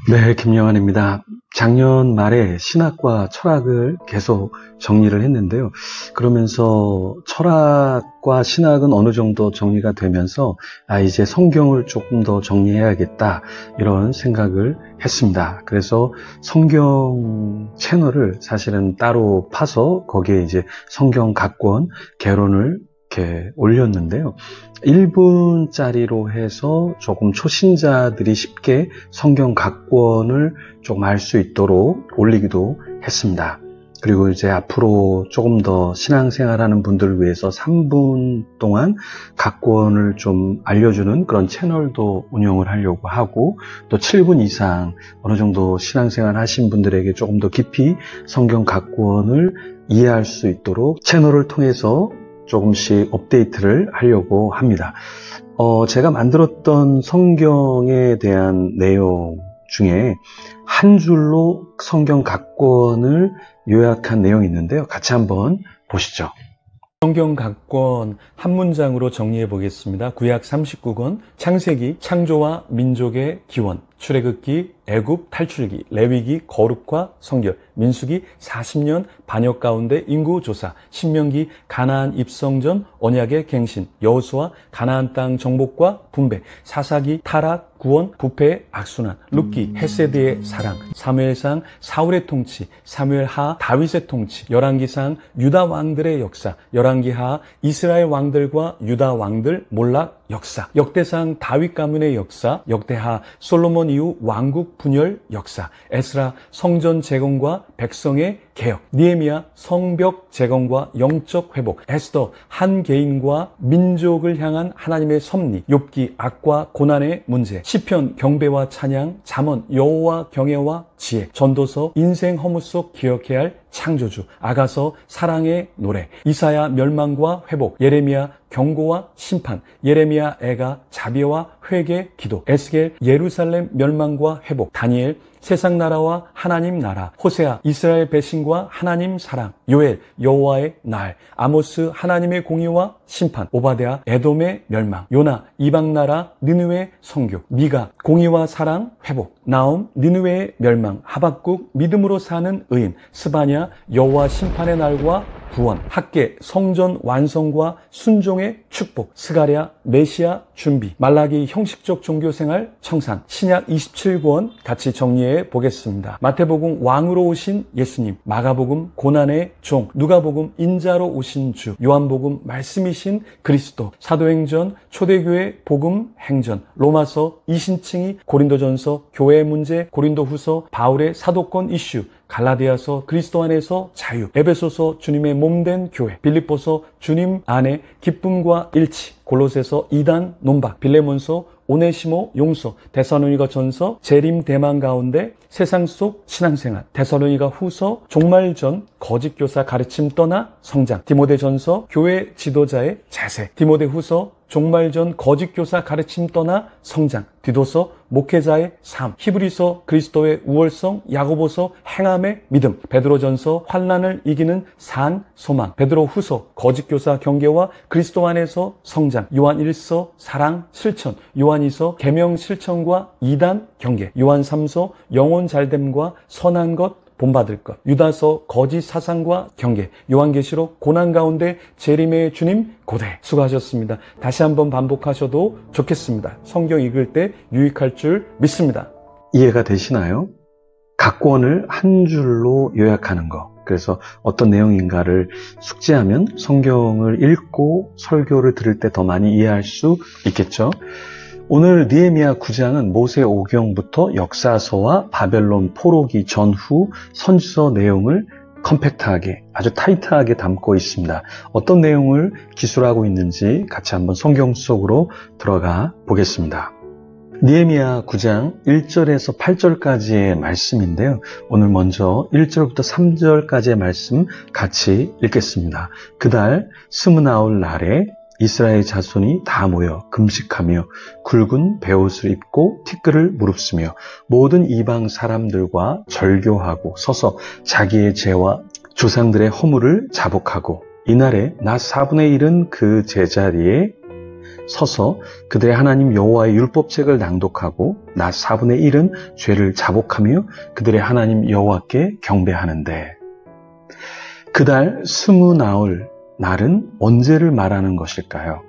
네, 김영환입니다. 작년 말에 신학과 철학을 계속 정리를 했는데요. 그러면서 철학과 신학은 어느 정도 정리가 되면서 이제 성경을 조금 더 정리해야겠다 이런 생각을 했습니다. 그래서 성경 채널을 사실은 따로 파서 거기에 이제 성경 각 권 개론을 이렇게 올렸는데요. 1분짜리로 해서 조금 초신자들이 쉽게 성경 각 권을 조금 알 수 있도록 올리기도 했습니다. 그리고 이제 앞으로 조금 더 신앙생활하는 분들을 위해서 3분 동안 각 권을 좀 알려주는 그런 채널도 운영을 하려고 하고, 또 7분 이상 어느 정도 신앙생활 하신 분들에게 조금 더 깊이 성경 각 권을 이해할 수 있도록 채널을 통해서 조금씩 업데이트를 하려고 합니다. 제가 만들었던 성경에 대한 내용 중에 한 줄로 성경 각 권을 요약한 내용이 있는데요. 같이 한번 보시죠. 성경 각 권 한 문장으로 정리해 보겠습니다. 구약 39권, 창세기, 창조와 민족의 기원, 출애굽기, 애굽 탈출기, 레위기, 거룩과 성결, 민수기, 40년 반역 가운데 인구 조사, 신명기, 가나안 입성 전 언약의 갱신, 여호수아, 가나안 땅 정복과 분배, 사사기, 타락, 구원, 부패, 악순환, 룻기, 헤세드의 사랑, 사무엘상, 사울의 통치, 사무엘하, 다윗의 통치, 열왕기상, 유다 왕들의 역사, 열왕기하, 이스라엘 왕들과 유다 왕들 몰락 역사, 역대상, 다윗 가문의 역사, 역대하, 솔로몬 이후 왕국 분열 역사, 에스라, 성전 재건과 백성의 개혁, 니에미야, 성벽 재건과 영적 회복, 에스더, 한 개인과 민족을 향한 하나님의 섭리, 욥기, 악과 고난의 문제, 시편, 경배와 찬양, 잠언, 여호와 경외와 지혜, 전도서, 인생 허무 속 기억해야 할 창조주, 아가서, 사랑의 노래, 이사야, 멸망과 회복, 예레미야, 경고와 심판, 예레미야, 애가, 자비와 회개, 기도, 에스겔, 예루살렘 멸망과 회복, 다니엘, 세상 나라와 하나님 나라, 호세아, 이스라엘 배신과 하나님 사랑, 요엘, 여호와의 날, 아모스, 하나님의 공의와 심판, 오바댜, 에돔의 멸망, 요나, 이방 나라, 느느웨의 성교, 미가, 공의와 사랑, 회복, 나움, 느느웨의 멸망, 하박국, 믿음으로 사는 의인, 스바냐, 여호와 심판의 날과 구원, 학계, 성전 완성과 순종의 축복, 스가랴, 메시아 준비, 말라기 형식적 종교생활 청산, 신약 27권 같이 정리해 보겠습니다. 마태복음 왕으로 오신 예수님, 마가복음 고난의 종, 누가복음 인자로 오신 주, 요한복음 말씀이신 그리스도, 사도행전 초대교회 복음 행전, 로마서 이신칭이, 고린도전서 교회 문제, 고린도후서 바울의 사도권 이슈, 갈라디아서 그리스도 안에서 자유, 에베소서 주님의 몸된 교회, 빌립보서 주님 안에 기쁨과 일치, 골로새서 이단 논박, 빌레몬서 오네시모 용서, 데살로니가 전서 재림 대망 가운데 세상 속 신앙생활, 데살로니가 후서 종말전 거짓 교사 가르침 떠나 성장, 디모데 전서 교회 지도자의 자세, 디모데 후서 종말전 거짓 교사 가르침 떠나 성장, 디도서 목회자의 삶, 히브리서 그리스도의 우월성, 야고보서 행함의 믿음, 베드로전서 환난을 이기는 산 소망, 베드로 후서 거짓 교사 경계와 그리스도 안에서 성장, 요한 1서 사랑 실천, 요한 2서 계명 실천과 이단 경계, 요한 3서 영혼 잘됨과 선한 것 본받을 것, 유다서 거짓 사상과 경계, 요한계시록 고난 가운데 재림의 주님 고대. 수고하셨습니다. 다시 한번 반복하셔도 좋겠습니다. 성경 읽을 때 유익할 줄 믿습니다. 이해가 되시나요? 각 권을 한 줄로 요약하는 거. 그래서 어떤 내용인가를 숙지하면 성경을 읽고 설교를 들을 때 더 많이 이해할 수 있겠죠. 오늘 느헤미야 9장은 모세 오경부터 역사서와 바벨론 포로기 전후 선지서 내용을 컴팩트하게, 아주 타이트하게 담고 있습니다. 어떤 내용을 기술하고 있는지 같이 한번 성경 속으로 들어가 보겠습니다. 느헤미야 9장 1절에서 8절까지의 말씀인데요. 오늘 먼저 1절부터 3절까지의 말씀 같이 읽겠습니다. 그달 스므나올 날에 이스라엘 자손이 다 모여 금식하며 굵은 베옷을 입고 티끌을 무릅쓰며 모든 이방 사람들과 절교하고 서서 자기의 죄와 조상들의 허물을 자복하고, 이날에 나 4분의 1은 그 제자리에 서서 그들의 하나님 여호와의 율법책을 낭독하고 낮 4분의 1은 죄를 자복하며 그들의 하나님 여호와께 경배하는데 그달 20나흘 날은 언제를 말하는 것일까요?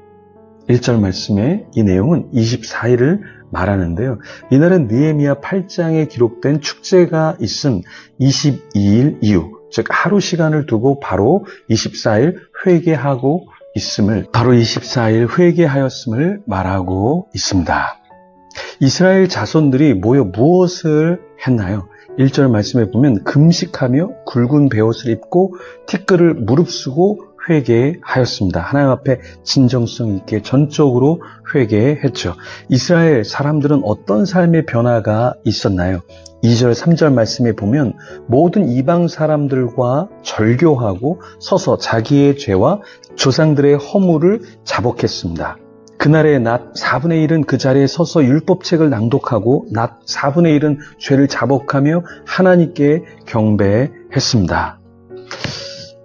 1절 말씀에 이 내용은 24일을 말하는데요. 이날은 느헤미야 8장에 기록된 축제가 있은 22일 이후, 즉 하루 시간을 두고 바로 24일 회개하고 있음을, 바로 24일 회개하였음을 말하고 있습니다. 이스라엘 자손들이 모여 무엇을 했나요? 1절 말씀에 보면 금식하며 굵은 베옷을 입고 티끌을 무릅쓰고 회개하였습니다. 하나님 앞에 진정성 있게 전적으로 회개했죠. 이스라엘 사람들은 어떤 삶의 변화가 있었나요? 2절, 3절 말씀에 보면 모든 이방 사람들과 절교하고 서서 자기의 죄와 조상들의 허물을 자복했습니다. 그날의 낮 4분의 1은 그 자리에 서서 율법책을 낭독하고 낮 4분의 1은 죄를 자복하며 하나님께 경배했습니다.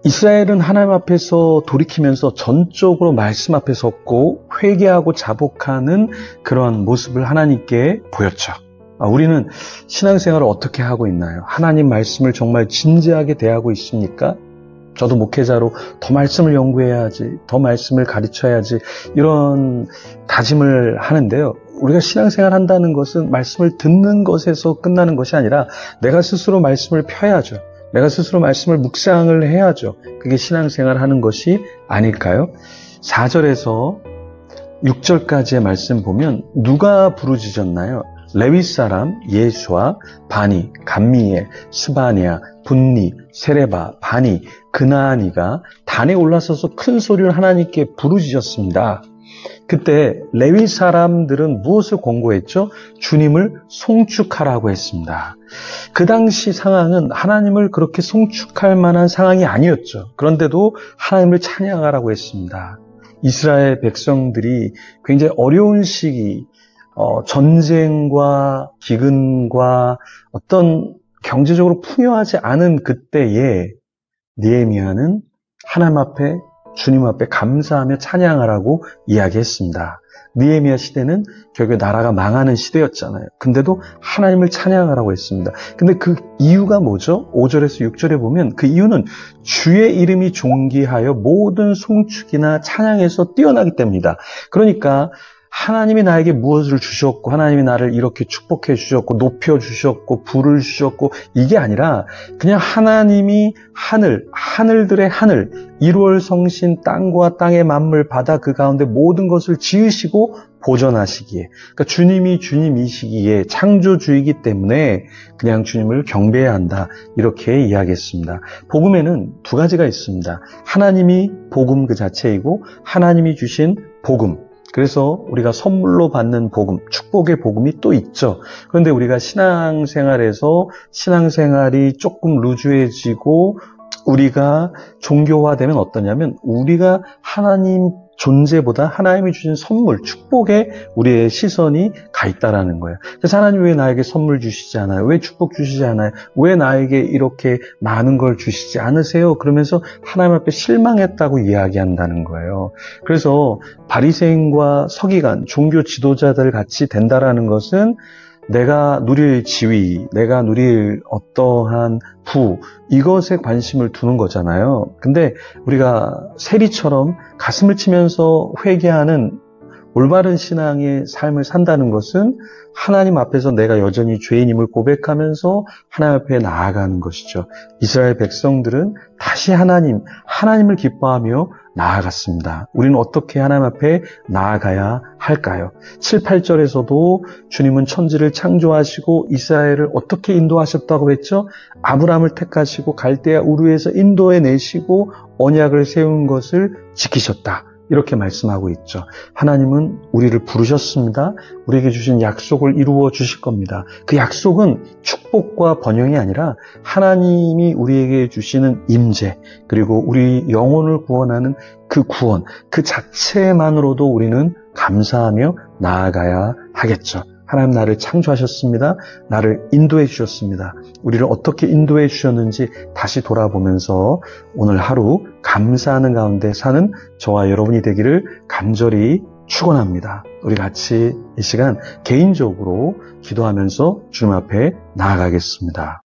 이스라엘은 하나님 앞에서 돌이키면서 전적으로 말씀 앞에 섰고 회개하고 자복하는 그런 모습을 하나님께 보였죠. 우리는 신앙생활을 어떻게 하고 있나요? 하나님 말씀을 정말 진지하게 대하고 있습니까? 저도 목회자로 더 말씀을 연구해야지, 더 말씀을 가르쳐야지 이런 다짐을 하는데요. 우리가 신앙생활 한다는 것은 말씀을 듣는 것에서 끝나는 것이 아니라 내가 스스로 말씀을 펴야죠. 내가 스스로 말씀을 묵상을 해야죠. 그게 신앙생활 하는 것이 아닐까요? 4절에서 6절까지의 말씀 보면 누가 부르짖었나요? 레위 사람 예수와 바니, 감미엘, 스바냐, 분니, 세레바, 바니, 그나아니가 단에 올라서서 큰 소리를 하나님께 부르짖었습니다. 그때 레위 사람들은 무엇을 권고했죠? 주님을 송축하라고 했습니다. 그 당시 상황은 하나님을 그렇게 송축할 만한 상황이 아니었죠. 그런데도 하나님을 찬양하라고 했습니다. 이스라엘 백성들이 굉장히 어려운 시기, 전쟁과 기근과 어떤 경제적으로 풍요하지 않은 그때에 느헤미야는 하나님 앞에 주님 앞에 감사하며 찬양하라고 이야기했습니다. 느헤미야 시대는 결국 나라가 망하는 시대였잖아요. 근데도 하나님을 찬양하라고 했습니다. 근데 그 이유가 뭐죠? 5절에서 6절에 보면 그 이유는 주의 이름이 존귀하여 모든 송축이나 찬양에서 뛰어나기 때문이다. 그러니까 하나님이 나에게 무엇을 주셨고 하나님이 나를 이렇게 축복해 주셨고 높여주셨고 부를 주셨고 이게 아니라 그냥 하나님이 하늘들의 하늘 1월 성신 땅과 땅의 만물 바다 그 가운데 모든 것을 지으시고 보존하시기에 그러니까 주님이 주님이시기에 창조주이기 때문에 그냥 주님을 경배해야 한다 이렇게 이야기했습니다. 복음에는 두 가지가 있습니다. 하나님이 복음 그 자체이고 하나님이 주신 복음 그래서 우리가 선물로 받는 복음, 축복의 복음이 또 있죠. 그런데 우리가 신앙생활에서 신앙생활이 조금 루즈해지고 우리가 종교화되면 어떠냐면 우리가 하나님 존재보다 하나님이 주신 선물, 축복에 우리의 시선이 가 있다라는 거예요. 그래서 하나님 왜 나에게 선물 주시지 않아요? 왜 축복 주시지 않아요? 왜 나에게 이렇게 많은 걸 주시지 않으세요? 그러면서 하나님 앞에 실망했다고 이야기한다는 거예요. 그래서 바리새인과 서기관, 종교 지도자들 같이 된다라는 것은 내가 누릴 지위, 내가 누릴 어떠한 부, 이것에 관심을 두는 거잖아요. 근데 우리가 세리처럼 가슴을 치면서 회개하는 올바른 신앙의 삶을 산다는 것은 하나님 앞에서 내가 여전히 죄인임을 고백하면서 하나님 앞에 나아가는 것이죠. 이스라엘 백성들은 다시 하나님을 기뻐하며 나아갔습니다. 우리는 어떻게 하나님 앞에 나아가야 할까요? 7, 8절에서도 주님은 천지를 창조하시고 이스라엘을 어떻게 인도하셨다고 했죠? 아브라함을 택하시고 갈대아 우르에서 인도해 내시고 언약을 세운 것을 지키셨다. 이렇게 말씀하고 있죠. 하나님은 우리를 부르셨습니다. 우리에게 주신 약속을 이루어 주실 겁니다. 그 약속은 축복과 번영이 아니라 하나님이 우리에게 주시는 임재 그리고 우리 영혼을 구원하는 그 구원 그 자체만으로도 우리는 감사하며 나아가야 하겠죠. 하나님 나를 창조하셨습니다. 나를 인도해 주셨습니다. 우리를 어떻게 인도해 주셨는지 다시 돌아보면서 오늘 하루 감사하는 가운데 사는 저와 여러분이 되기를 간절히 축원합니다. 우리 같이 이 시간 개인적으로 기도하면서 주님 앞에 나아가겠습니다.